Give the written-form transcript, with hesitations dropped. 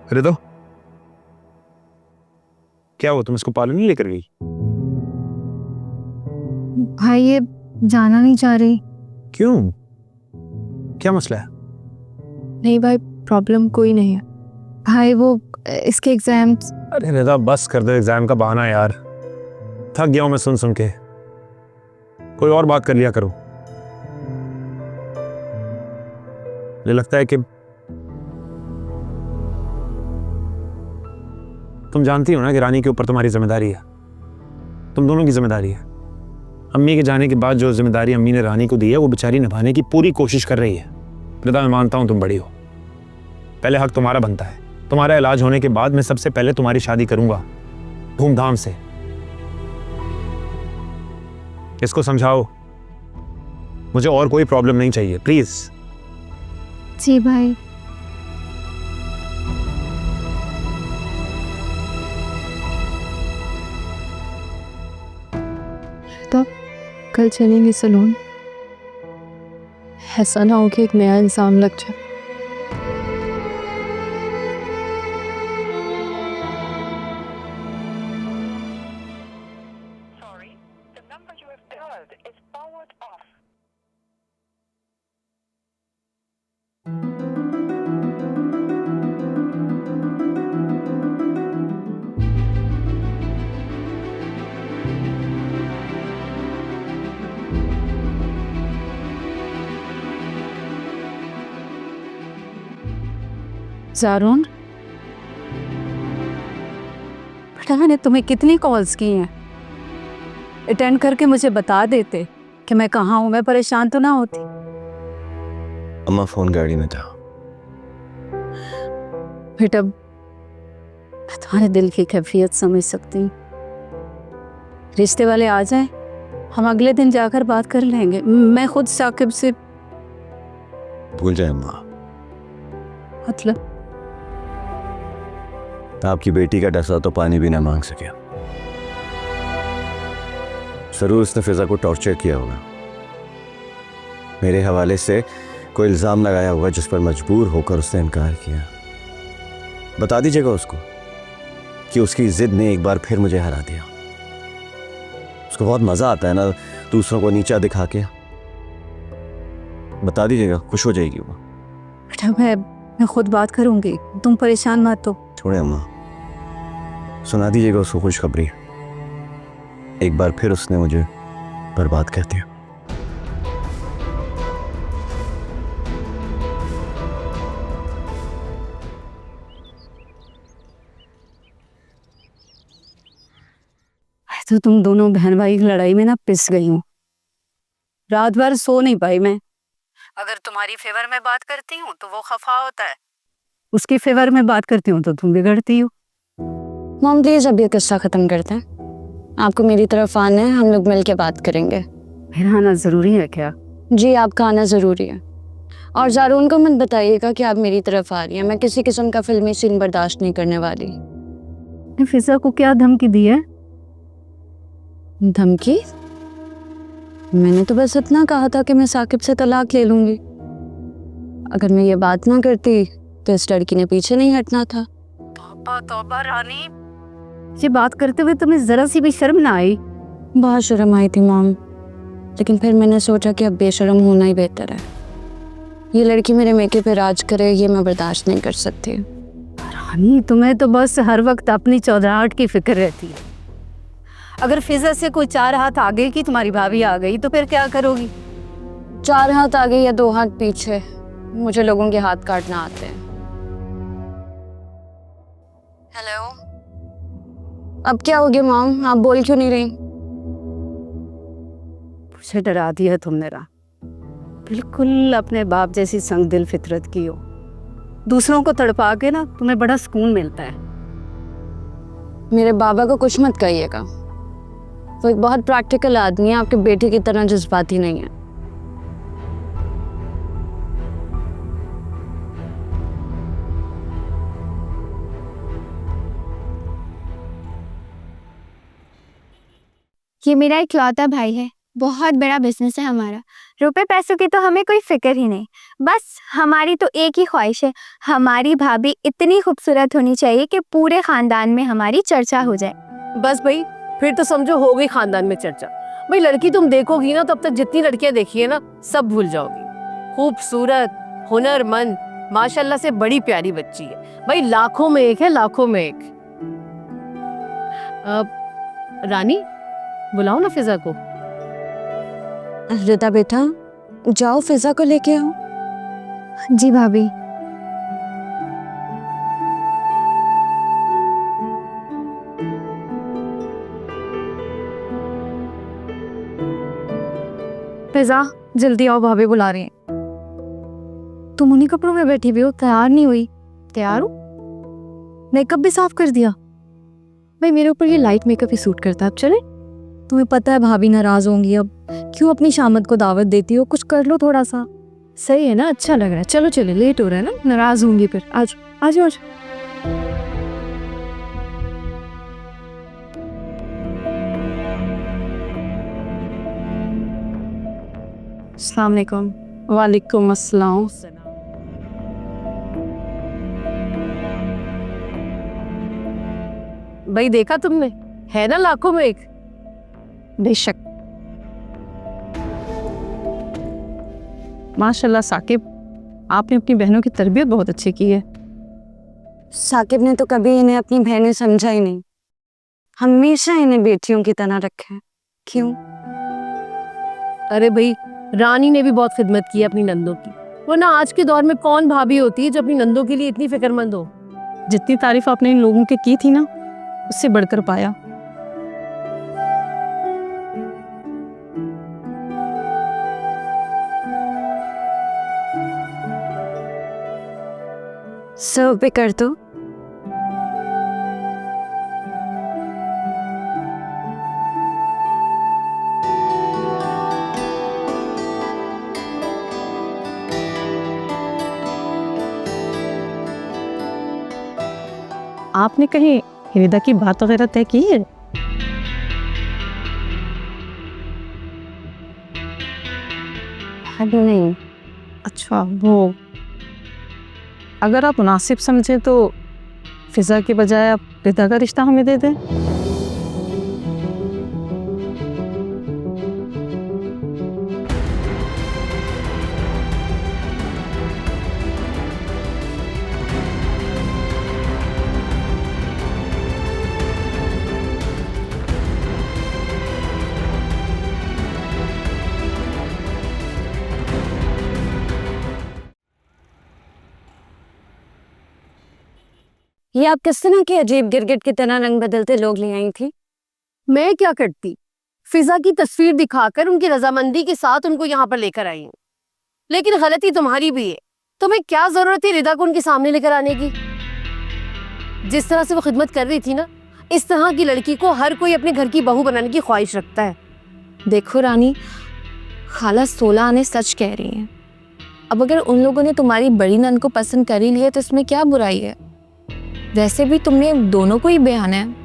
अरे तो क्या हुआ, तुम इसको पार्लर नहीं लेकर गई? भाई ये जाना नहीं चाह रही। क्यों, क्या मसला है? नहीं भाई, प्रॉब्लम कोई नहीं है भाई, वो इसके एग्जाम्स। अरे रिदा बस कर दो एग्जाम का बहाना यार, थक गया हूं मैं सुन सुन के। कोई और बात कर लिया करो। मुझे लगता है कि तुम जानती हो ना कि रानी के ऊपर तुम्हारी जिम्मेदारी है, तुम दोनों की जिम्मेदारी है। अम्मी के जाने के बाद जो जिम्मेदारी अम्मी ने रानी को दी है वो बेचारी निभाने की पूरी कोशिश कर रही है। रिदा मैं मानता हूं तुम बड़ी हो, पहले हक तुम्हारा बनता है। तुम्हारा इलाज होने के बाद मैं सबसे पहले तुम्हारी शादी करूंगा धूमधाम से। इसको समझाओ, मुझे और कोई प्रॉब्लम नहीं चाहिए प्लीज। जी भाई। तो कल चलेंगे सलून, ऐसा ना हो कि एक नया इंसान लग जाए। ज़ारून, बेटा मैंने तुम्हें कितनी कॉल्स की हैं, अटेंड करके मुझे बता देते कि मैं कहाँ हूँ, मैं परेशान तो ना होती। अम्मा फोन गाड़ी में था। बेटा मैं तुम्हारे दिल की कैफियत समझ सकती हूँ। रिश्ते वाले आ जाएं, हम अगले दिन जाकर बात कर लेंगे। मैं खुद साकिब से। भूल जाए अम्मा, मतलब आपकी बेटी का डसा तो पानी भी ना मांग सके। जरूर उसने फिजा को टॉर्चर किया होगा, मेरे हवाले से कोई इल्जाम लगाया होगा जिस पर मजबूर होकर उसने इनकार किया। बता दीजिएगा उसको कि उसकी जिद ने एक बार फिर मुझे हरा दिया। उसको बहुत मजा आता है ना दूसरों को नीचा दिखा के। बता दीजिएगा, खुश हो जाएगी वो। बेटा मैं खुद बात करूंगी, तुम परेशान मत हो। छोड़े अम्मा, सुना दीजिएगा उसको खुशखबरी। एक बार फिर उसने मुझे बर्बाद कर दिया। तो तुम दोनों बहन भाई की लड़ाई में ना पिस गई हूँ, रात भर सो नहीं पाई मैं। अगर तुम्हारी फेवर में बात करती हूँ तो वो खफा होता है, उसकी फेवर में बात करती हूँ तो तुम बिगड़ती हो। मॉम प्लीज अब ये किस्सा खत्म करते हैं। आपको मेरी तरफ आना है, हम लोग मिल के बात करेंगे। मेरा आना जरूरी है क्या? जी आपका आना जरूरी है। और ज़ारून को मत बताइएगा कि आप मेरी तरफ आ रही हैं। मैं किसी किस्म का फिल्मी सीन बर्दाश्त नहीं करने वाली। फिजा को क्या धमकी दी है? धमकी? मैंने तो बस इतना कहा था कि मैं साकिब से तलाक ले लूंगी। अगर मैं ये बात ना करती तो इस लड़की ने पीछे नहीं हटना था। तौबा तौबा रानी, ये बात करते हुए तुम्हें जरा सी भी शर्म ना आई? बहुत शर्म आई थी मॉम, लेकिन फिर मैंने सोचा कि अब बेशर्म होना ही बेहतर है। ये लड़की मेरे मेके पे राज करे, ये मैं बर्दाश्त नहीं कर सकती। रानी तुम्हें तो बस हर वक्त अपनी चौधराहट की फिक्र रहती है। अगर फिजा से कोई 4 हाथ आगे की तुम्हारी भाभी आ गई तो फिर क्या करोगी? 4 हाथ आगे या 2 हाथ पीछे, मुझे लोगों के हाथ काटना आते हैं। हेलो, अब क्या हो गया मॉम, आप बोल क्यों नहीं रही? मुझे डरा दिया तुमने रा, बिल्कुल अपने बाप जैसी संग दिल फितरत की हो। दूसरों को तड़पा के ना तुम्हें बड़ा सुकून मिलता है। मेरे बाबा को कुछ मत कहिएगा, वो एक बहुत प्रैक्टिकल आदमी है, आपके बेटे की तरह जज्बाती नहीं है। ये मेरा इकलौता भाई है, बहुत बड़ा बिजनेस है हमारा। रुपए पैसों की तो हमें कोई फिक्र ही नहीं, बस हमारी तो एक ही ख्वाहिश है, हमारी भाभी इतनी खूबसूरत होनी चाहिए कि पूरे खानदान में हमारी चर्चा हो जाए। बस भाई, फिर तो समझो हो गई खानदान में चर्चा। भाई लड़की तुम देखोगी ना तो अब तक जितनी लड़कियां देखी है ना सब भूल जाओगी। खूबसूरत, हुनरमंद, माशाल्लाह से बड़ी प्यारी बच्ची है भाई, लाखों में एक है, लाखों में एक। रानी बुलाओ ना फिजा को। रिदा बेटा जाओ फिजा को लेके आओ। जी भाभी। फिजा जल्दी आओ, भाभी बुला रही हैं। तुम उन्हीं कपड़ों में बैठी हुई हो, तैयार नहीं हुई? तैयार हूँ। मेकअप भी साफ कर दिया? भाई मेरे ऊपर ये लाइट मेकअप ही सूट करता है। अब चले? तुम्हें पता है भाभी नाराज होंगी, अब क्यों अपनी शामत को दावत देती हो? कुछ कर लो थोड़ा सा। सही है ना, अच्छा लग रहा है। चलो चले, लेट हो रहा है ना, नाराज होंगी फिर। आज आज आज अस्सलाम वालेकुम। वालेकुम अस्सलाम। भाई देखा तुमने, है ना लाखों में एक। बेशक। माशाल्लाह साकिब, आपने अपनी बहनों की तरबियत बहुत अच्छी की है। साकिब ने तो कभी इन्हें अपनी बहनें समझा ही नहीं, हमेशा इन्हें बेटियों की तरह रखा है। क्यों? अरे भाई रानी ने भी बहुत खिदमत की है अपनी नंदों की, वरना आज के दौर में कौन भाभी होती है जो अपनी नंदों के लिए इतनी फिक्रमंद हो। जितनी तारीफ आपने इन लोगों की थी ना, उससे बढ़कर पाया। सर्व भी कर दो। आपने कहीं हिरिदा की बात वगैरह तय की है? अभी नहीं। अच्छा, वो अगर आप मुनासिब समझे तो फिजा के बजाय आप रिदा का रिश्ता हमें दे दें। ये आप किस तरह के अजीब गिरगिट की तरह रंग बदलते लोग ले आई थी? मैं क्या करती, फिजा की तस्वीर दिखाकर उनकी रजामंदी के साथ उनको यहाँ पर लेकर आई हूँ। लेकिन गलती तुम्हारी भी है, तुम्हें क्या जरूरत थी रिदा को उनके सामने लेकर आने की? जिस तरह से वो खिदमत कर रही थी ना, इस तरह की लड़की को हर कोई अपने घर की बहू बनाने की ख्वाहिश रखता है। देखो रानी, खाला 16 आने सच कह रही हैं। अब अगर उन लोगों ने तुम्हारी बड़ी नंद को पसंद कर ही लिया तो इसमें क्या बुराई है? वैसे भी तुमने दोनों को ही बेहाना है,